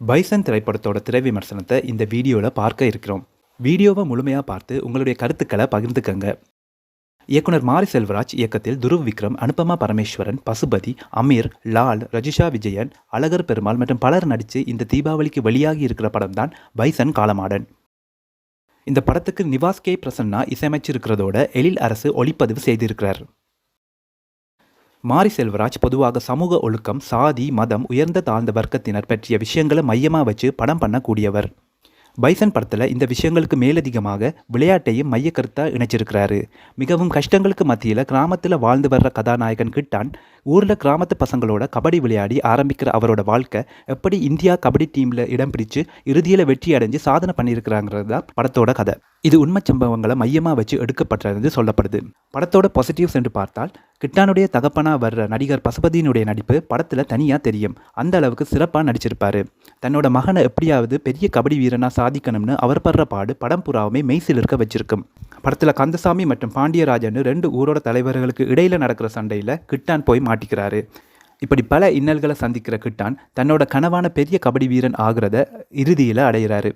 Bison திரைப்படத்தோட திரை விமர்சனத்தை இந்த வீடியோவில் பார்க்க இருக்கிறோம். வீடியோவை முழுமையாக பார்த்து உங்களுடைய கருத்துக்களை பகிர்ந்துக்கங்க. இயக்குனர் மாரி செல்வராஜ் இயக்கத்தில் துருவ் விக்ரம், அனுபமா பரமேஸ்வரன், பசுபதி, அமீர், லால், ரஜிஷா விஜயன், அழகர் பெருமாள் மற்றும் பலர் நடித்து இந்த தீபாவளிக்கு வெளியாகி இருக்கிற படம் தான் பைசன் காலமாடன். இந்த படத்துக்கு நிவாஸ் கே பிரசன்னா இசையமைச்சிருக்கிறதோட எழில் அரசு ஒளிப்பதிவு செய்திருக்கிறார். மாரி செல்வராஜ் பொதுவாக சமூக ஒழுக்கம், சாதி, மதம், உயர்ந்த தாழ்ந்த வர்க்கத்தினர் பற்றிய விஷயங்களை மையமாக வச்சு படம் பண்ணக்கூடியவர். பைசன் படத்தில் இந்த விஷயங்களுக்கு மேலதிகமாக விளையாட்டையும் மையக்கருத்தாக இணைச்சிருக்கிறாரு. மிகவும் கஷ்டங்களுக்கு மத்தியில் கிராமத்தில் வாழ்ந்து வர்ற கதாநாயகன் கிட்டான் ஊரில் கிராமத்து பசங்களோட கபடி விளையாடி ஆரம்பிக்கிற அவரோட வாழ்க்கை எப்படி இந்தியா கபடி டீமில் இடம் பிடிச்சு இறுதியில் வெற்றி அடைஞ்சு சாதனை பண்ணியிருக்கிறாங்கிறது தான் படத்தோட கதை. இது உண்மை சம்பவங்களை மையமாக வச்சு எடுக்கப்பட்டது சொல்லப்படுது. படத்தோட பாசிட்டிவ்ஸ் என்று பார்த்தால், கிட்டானுடைய தகப்பனாக வர்ற நடிகர் பசுபதியினுடைய நடிப்பு படத்தில் தனியாக தெரியும். அந்த அளவுக்கு சிறப்பாக நடிச்சிருப்பாரு. தன்னோட மகனை எப்படியாவது பெரிய கபடி வீரனாக சாதிக்கணும்னு அவர் படுற பாடு படம் புறாவுமே மெய்சில் இருக்க வச்சிருக்கும். படத்தில் கந்தசாமி மற்றும் பாண்டியராஜன் 2 ஊரோட தலைவர்களுக்கு இடையில் நடக்கிற சண்டையில் கிட்டான் போய் மாட்டிக்கிறாரு. இப்படி பல இன்னல்களை சந்திக்கிற கிட்டான் தன்னோட கனவான பெரிய கபடி வீரன் ஆகிறத இறுதியில் அடைகிறாரு.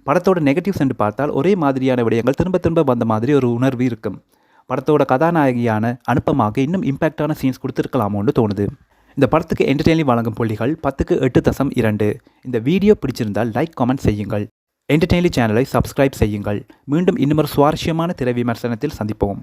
படத்தோட நெகட்டிவ்ஸ் என்று பார்த்தால், ஒரே மாதிரியான விடயங்கள் திரும்ப திரும்ப வந்த மாதிரி ஒரு உணர்வு இருக்கும். படத்தோட கதாநாயகியான அனுப்பமாக இன்னும் இம்பேக்டான சீன்ஸ் கொடுத்துருக்கலாமோன்னு தோணுது. இந்த படத்துக்கு என்டர்டெய்னிங் வழங்கும் புள்ளிகள் 10க்கு 8.2. இந்த வீடியோ பிடிச்சிருந்தால் லைக், கமெண்ட் செய்யுங்கள். என்டர்டெய்னிங் சேனலை சப்ஸ்கிரைப் செய்யுங்கள். மீண்டும் இன்னும் ஒரு சுவாரஸ்யமான திரை விமர்சனத்தில் சந்திப்போம்.